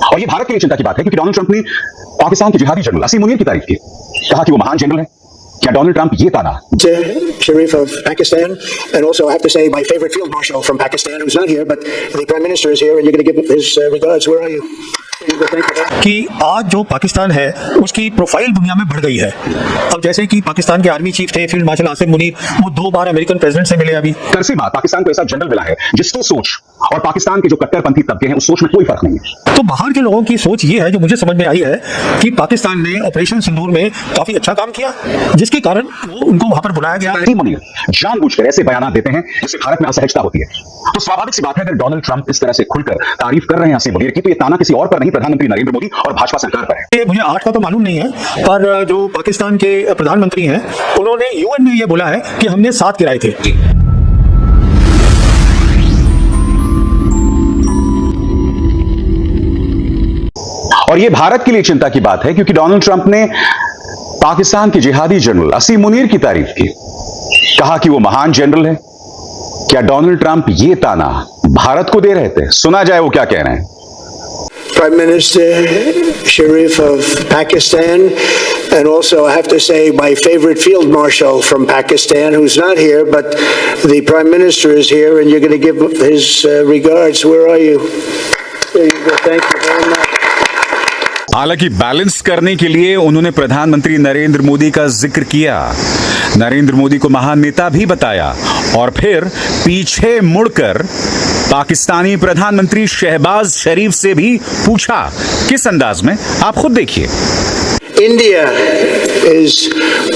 और ये भारत के लिए चिंता की बात है क्योंकि डोनाल्ड ट्रंप ने पाकिस्तान के जिहादी जनरल असीम मुनीर की तारीफ की, कहा कि वो महान जनरल है। क्या डोनाल्ड ट्रंप ये ताना Sharif of Pakistan, and also I have to say my favorite field marshal from Pakistan, who's not here, but the Prime Minister is here, and you're going to give his regards. Where are you? कि आज जो पाकिस्तान है उसकी profile दुनिया में बढ़ गई है। अब जैसे कि पाकिस्तान के आर्मी चीफ थे फील्ड मार्शल आसिम मुनीर, वो 2 बार अमेरिकन प्रेसिडेंट से मिले। अभी तरसी बात, पाकिस्तान को ऐसा जनरल मिला है जिसकी सोच और पाकिस्तान के जो कट्टरपंथी तबके हैं उस सोच में कोई फर्क नहीं है। तो बाहर के लोगों की सोच ये है, जो मुझे समझ में आई है, कि पाकिस्तान ने ऑपरेशन सिंदूर में काफी अच्छा काम किया, जिसके कारण वो उनको वहां पर बुलाया गया। असीम मुनीर जानबूझकर ऐसे बयान देते हैं जिससे भारत में असहजता होती है। तो स्वाभाविक सी बात है, अगर डोनाल्ड ट्रंप इस तरह से खुलकर तारीफ कर रहे हैं असीम मुनीर की, तो ये ताना किसी और पर नहीं, प्रधानमंत्री नरेंद्र मोदी और भाजपा सरकार पर है। मुझे 8 का तो मालूम नहीं है, पर जो पाकिस्तान के प्रधानमंत्री हैं उन्होंने यूएन में ये बोला है कि हमने 7 गिराए थे। और ये भारत के लिए चिंता की बात है क्योंकि डोनाल्ड ट्रंप ने पाकिस्तान के जिहादी जनरल असीम मुनीर की तारीफ की, कहा कि वो महान जनरल है। क्या डोनाल्ड ट्रंप ये ताना भारत को दे रहे थे? सुना जाए वो क्या कह रहे हैं। Prime Minister Sharif of Pakistan, and also I have to say my favorite field marshal from Pakistan, who's not here, but the Prime Minister is here, and you're going to give his regards. Where are you? There you go. Thank you very much. हालांकि balance करने के लिए उन्होंने प्रधानमंत्री नरेंद्र मोदी का जिक्र किया, नरेंद्र मोदी को महान नेता भी बताया, और फिर पीछे मुड़कर पाकिस्तानी प्रधानमंत्री शहबाज शरीफ से भी पूछा। किस अंदाज में, आप खुद देखिए। India is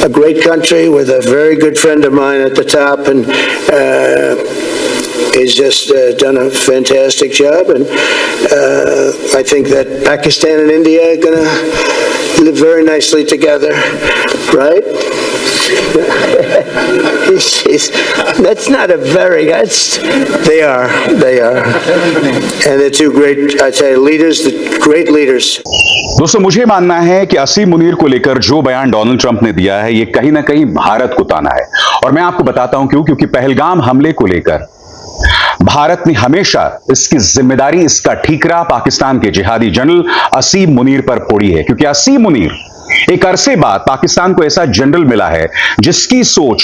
a great country with a very good friend of mine at the top, and he's just done a fantastic job, and I think that Pakistan and India are going to live very nicely together, right? That's not a very, they are, and they're two great, I tell you, leaders, great leaders. दोस्तों, मुझे मानना है कि असीम मुनीर को लेकर जो बयान Donald Trump ने दिया है, ये कहीं ना कहीं भारत को ताना है, और मैं आपको बताता हूं क्यों। क्योंकि पहलगाम हमले को लेकर भारत ने हमेशा इसकी जिम्मेदारी, इसका ठीकरा पाकिस्तान के जिहादी जनरल असीम मुनीर पर फोड़ी है। क्योंकि असीम मुनीर एक अरसे बाद पाकिस्तान को ऐसा जनरल मिला है जिसकी सोच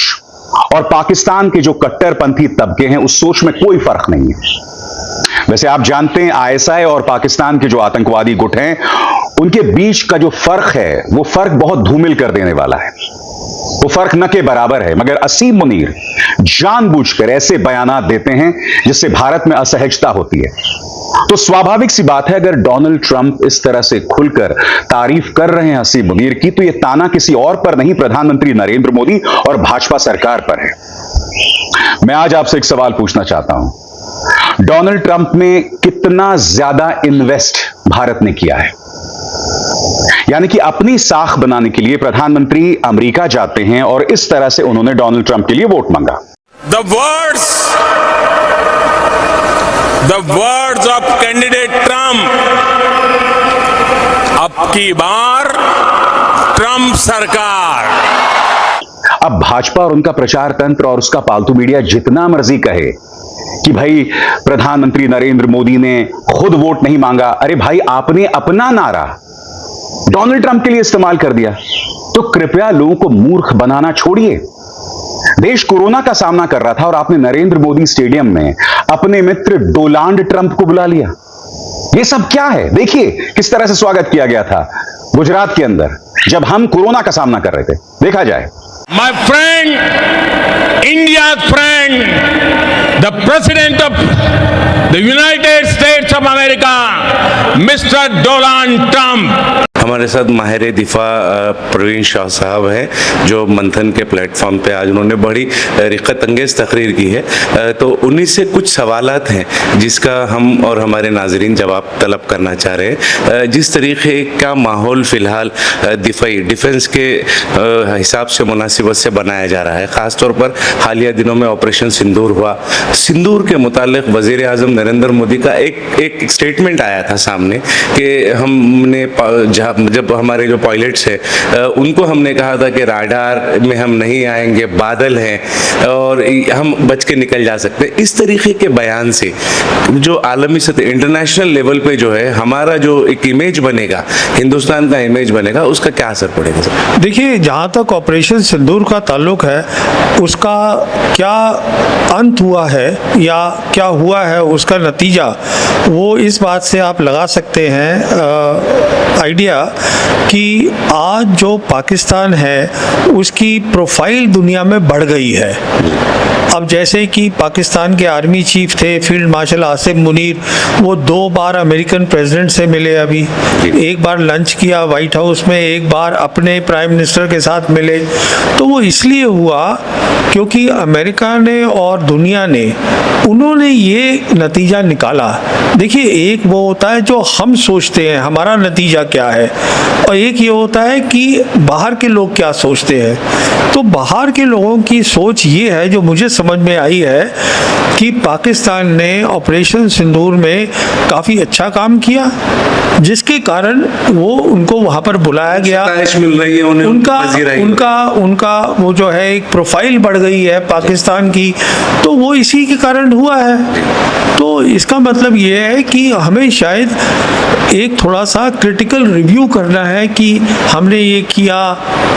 और पाकिस्तान के जो कट्टरपंथी तबके हैं उस सोच में कोई फर्क नहीं है। वैसे आप जानते हैं, आईएसआई और पाकिस्तान के जो आतंकवादी गुट हैं उनके बीच का जो फर्क है वो फर्क बहुत धूमिल कर देने वाला है, वो फर्क न के बराबर है। मगर असीम मुनीर जानबूझकर ऐसे बयानात देते हैं जिससे भारत में असहजता होती है। तो स्वाभाविक सी बात है, अगर डोनाल्ड ट्रंप इस तरह से खुलकर तारीफ कर रहे हैं असीम मुनीर की, तो यह ताना किसी और पर नहीं, प्रधानमंत्री नरेंद्र मोदी और भाजपा सरकार पर है। मैं आज आपसे एक सवाल पूछना चाहता हूं, डोनाल्ड ट्रंप ने कितना ज्यादा इन्वेस्ट भारत ने किया है? यानी कि अपनी साख बनाने के लिए प्रधानमंत्री अमेरिका जाते हैं और इस तरह से उन्होंने डोनाल्ड ट्रंप के लिए वोट मांगा। The words of candidate Trump, अब की बार ट्रंप सरकार। अब भाजपा और उनका प्रचार तंत्र और उसका पालतू मीडिया जितना मर्जी कहे कि भाई प्रधानमंत्री नरेंद्र मोदी ने खुद वोट नहीं मांगा, अरे भाई आपने अपना नारा डोनाल्ड ट्रंप के लिए इस्तेमाल कर दिया, तो कृपया लोगों को मूर्ख बनाना छोड़िए। देश कोरोना का सामना कर रहा था और आपने नरेंद्र मोदी स्टेडियम में अपने मित्र डोनाल्ड ट्रंप को बुला लिया। ये सब क्या है? देखिए किस तरह से स्वागत किया गया था गुजरात के अंदर जब हम कोरोना का सामना कर रहे थे। देखा जाए। My friend, India's friend, the President of the United States of America, Mr. Donald Trump. हमारे साथ माहिर दिफा प्रवीण शाह साहब हैं, जो मंथन के प्लेटफॉर्म पे आज उन्होंने बड़ी रिक़त अंगेज़ तकरीर की है। तो उन्हीं से कुछ सवालात हैं जिसका हम और हमारे नाजरीन जवाब तलब करना चाह रहे हैं। जिस तरीके का माहौल फ़िलहाल डिफेंस के हिसाब से मुनासिबत से बनाया जा रहा है, ख़ास तौर पर हालिया दिनों में ऑपरेशन सिंदूर हुआ, सिंदूर के मुतालिक वज़ीर आज़म नरेंद्र मोदी का एक स्टेटमेंट आया था सामने कि हमने जब हमारे जो पायलट्स हैं उनको हमने कहा था कि राडार में हम नहीं आएंगे, बादल हैं और हम बच के निकल जा सकते हैं, इस तरीके के बयान से जो आलमी सतह इंटरनेशनल लेवल पे जो है हमारा जो एक इमेज बनेगा, हिंदुस्तान का इमेज बनेगा, उसका क्या असर पड़ेगा सर? देखिए, जहाँ तक ऑपरेशन सिंदूर का ताल्लुक है, उसका क्या अंत हुआ है या क्या हुआ है उसका नतीजा, वो इस बात से आप लगा सकते हैं आइडिया कि आज जो पाकिस्तान है उसकी प्रोफाइल दुनिया में बढ़ गई है। अब जैसे कि पाकिस्तान के आर्मी चीफ थे फील्ड मार्शल आसिम मुनीर, वो 2 बार अमेरिकन प्रेसिडेंट से मिले, अभी एक बार लंच किया वाइट हाउस में, एक बार अपने प्राइम मिनिस्टर के साथ मिले। तो वो इसलिए हुआ क्योंकि अमेरिका ने और दुनिया ने उन्होंने ये नतीजा निकाला। देखिए, एक वो होता है जो हम सोचते हैं हमारा नतीजा क्या है, और एक ये होता है कि बाहर के लोग क्या सोचते हैं। तो बाहर के लोगों की सोच ये है, जो मुझे समझ में आई है, कि पाकिस्तान ने ऑपरेशन सिंदूर में काफ़ी अच्छा काम किया, जिसके कारण वो उनको वहाँ पर बुलाया गया। मिल रही है उन्हें, उनका वो जो है एक प्रोफाइल बढ़ गई है पाकिस्तान की, तो वो इसी के कारण हुआ है। तो इसका मतलब ये है कि हमें शायद एक थोड़ा सा क्रिटिकल रिव्यू करना है कि हमने ये किया,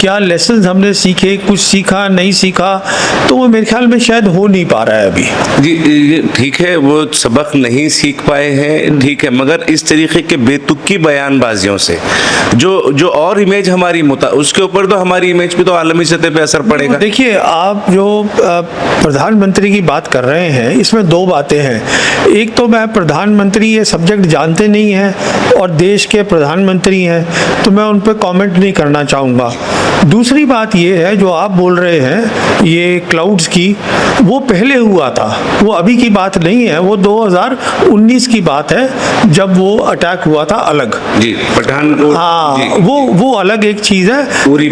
क्या लेसन हमने सीखे, कुछ सीखा नहीं सीखा। तो वो मेरे ख्याल में शायद हो नहीं पा रहा है अभी। जी ठीक है, वो सबक नहीं सीख पाए हैं, ठीक है, मगर इस तरीके के बेतुकी बयानबाजियों से जो और इमेज हमारी उसके ऊपर तो हमारी इमेज पे तो आलमी सतह पे असर पड़ेगा। देखिए, आप जो प्रधानमंत्री की बात कर रहे हैं, इसमें 2 बातें हैं। एक तो मैं प्रधानमंत्री ये सब्जेक्ट जानते नहीं हैं और देश के प्रधानमंत्री हैं, तो मैं उन पर कमेंट नहीं करना चाहूँगा। दूसरी बात ये है, जो आप बोल रहे हैं ये क्लाउड्स की, वो पहले हुआ था, वो अभी की बात नहीं है, वो 2019 की बात है जब वो अटैक हुआ था अलग। जी, पठानकोट। हाँ, जी, वो अलग एक चीज़ है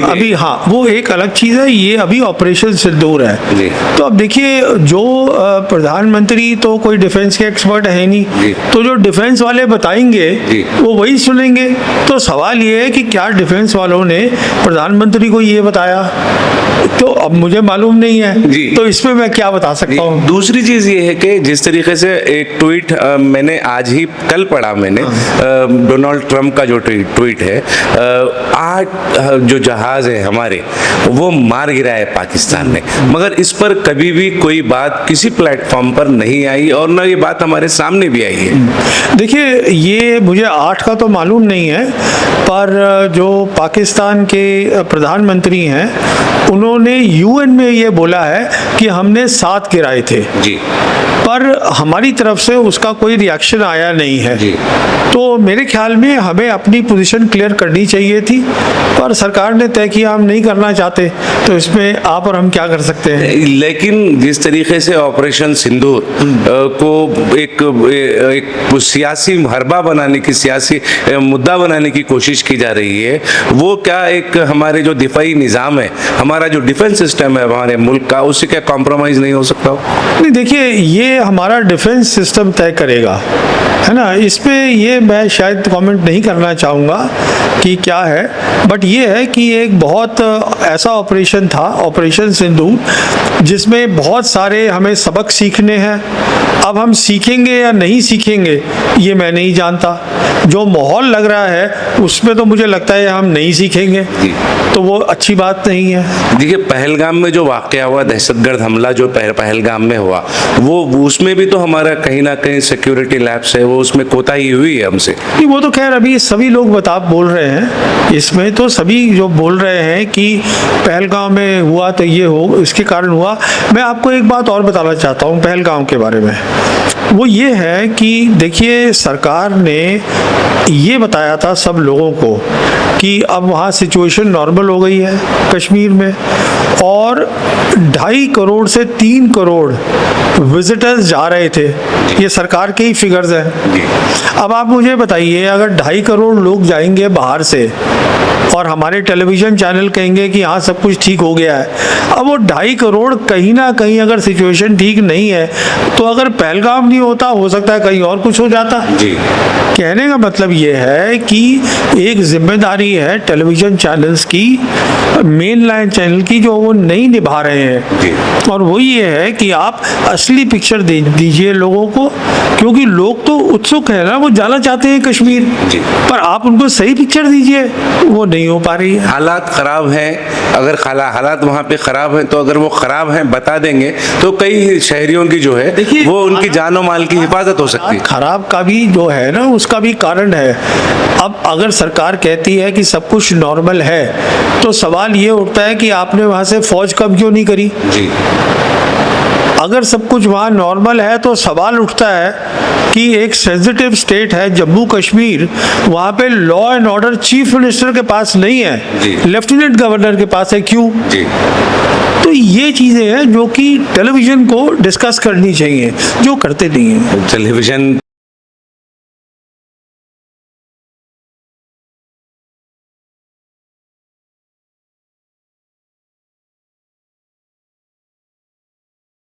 अभी। हाँ, वो एक अलग चीज़ है, ये अभी ऑपरेशन सिंदूर है। जी। तो अब देखिए, जो प्रधानमंत्री तो कोई डिफेंस के एक्सपर्ट है नहीं, तो जो डिफेंस वाले बताएंगे वो वही सुनेंगे। तो सवाल ये है कि क्या डिफेंस वालों ने प्रधानमंत्री को ये बताया, तो अब मुझे मालूम नहीं है, तो इसमें मैं क्या बता सकता हूँ। दूसरी चीज ये है कि जिस तरीके से एक ट्वीट मैंने आज ही कल पढ़ा, मैंने डोनाल्ड ट्रंप का जो ट्वीट है, 8 जो जहाज है हमारे वो मार गिराया है पाकिस्तान ने, मगर इस पर कभी भी कोई बात किसी प्लेटफॉर्म पर नहीं आई और न ये बात हमारे सामने भी आई है। देखिए, ये मुझे 8 का तो मालूम नहीं है, पर जो पाकिस्तान के प्रधानमंत्री हैं उन्होंने यूएन में ये बोला है कि हमने 7 गिराए थे जी, पर हमारी तरफ से उसका कोई रिएक्शन आया नहीं है जी। तो मेरे ख्याल में हमें अपनी पोजीशन क्लियर करनी चाहिए थी, पर सरकार ने तय किया हम नहीं करना चाहते, तो इसमें आप और हम क्या कर सकते हैं। लेकिन जिस तरीके से ऑपरेशन सिंदूर को एक सियासी हरबा बनाने की, सियासी मुद्दा बनाने की कोशिश की जा रही है, वो क्या एक हमारे जो दिफाई निज़ाम है, हमारा जो डिफेंस सिस्टम है हमारे मुल्क का, उससे क्या कॉम्प्रोमाइज़ नहीं हो सकता? नहीं, देखिए, ये हमारा डिफेंस सिस्टम तय करेगा, है ना, इसमें ये मैं शायद कमेंट नहीं करना चाहूँगा कि क्या है, बट ये है कि एक बहुत ऐसा ऑपरेशन था ऑपरेशन सिंदूर, जिसमें बहुत सारे हमें सबक सीखने हैं। अब हम सीखेंगे या नहीं सीखेंगे ये मैं नहीं जानता, जो माहौल लग रहा है उसमें तो मुझे लगता है हम नहीं सीखेंगे, तो वो अच्छी बात नहीं है। देखिए, पहलगाम में जो वाक़या हुआ, दहशतगर्द हमला जो पहलगाम में हुआ, वो उसमें भी तो हमारा कहीं ना कहीं सिक्योरिटी लैप्स है, वो उसमें कोताही हुई है हमसे। नहीं, वो तो खैर अभी सभी लोग बोल रहे हैं, इसमें तो सभी जो बोल रहे हैं कि पहलगाम में हुआ तो ये हो, इसके कारण हुआ। मैं आपको एक बात और बताना चाहता हूँ पहलगाम के बारे में, वो ये है कि देखिए, सरकार ने ये बताया था सब लोगों को कि अब वहाँ सिचुएशन नॉर्मल हो गई है कश्मीर में, और 2.5 करोड़ से 3 करोड़ विजिटर्स जा रहे थे, ये सरकार के ही फिगर्स हैं। अब आप मुझे बताइए, अगर 2.5 करोड़ लोग जाएंगे बाहर से और हमारे टेलीविज़न चैनल कहेंगे कि हाँ सब कुछ ठीक हो गया है, अब वो 2.5 करोड़ कहीं ना कहीं अगर सिचुएशन ठीक नहीं है, तो अगर पहलगाम नहीं होता, हो सकता है कहीं और कुछ हो जाता। जी। कहने का मतलब ये है कि एक जिम्मेदारी है टेलीविजन चैनल्स की, मेन लाइन चैनल की, जो वो नहीं निभा रहे हैं। जी। और वो ये है कि आप असली पिक्चर दे दीजिए लोगों को, क्योंकि लोग तो उत्सुक है ना, वो जाना चाहते हैं कश्मीर। जी। पर आप उनको सही पिक्चर दीजिए, वो नहीं हो पा रही है। हालात खराब हैं, अगर हालात वहाँ पे खराब हैं, तो अगर वो खराब हैं बता देंगे तो कई शहरियों की जो है देखिए, वो उनकी जानो माल की हिफाजत हो सकती है। खराब का भी जो है ना, उसका भी कारण है। अब अगर सरकार कहती है कि सब कुछ नॉर्मल है, तो सवाल ये उठता है कि आपने वहां से फौज कब क्यों नहीं करी। जी। अगर सब कुछ वहाँ नॉर्मल है तो सवाल उठता है कि एक सेंसिटिव स्टेट है जम्मू कश्मीर, वहाँ पे law and order chief minister के पास नहीं है, जी। लेफ्टिनेंट गवर्नर के पास है, क्यों? जी। तो ये चीज़ें हैं जो कि टेलीविज़न को डिस्कस करनी चाहिए, जो करते नहीं हैं। टेलीविजन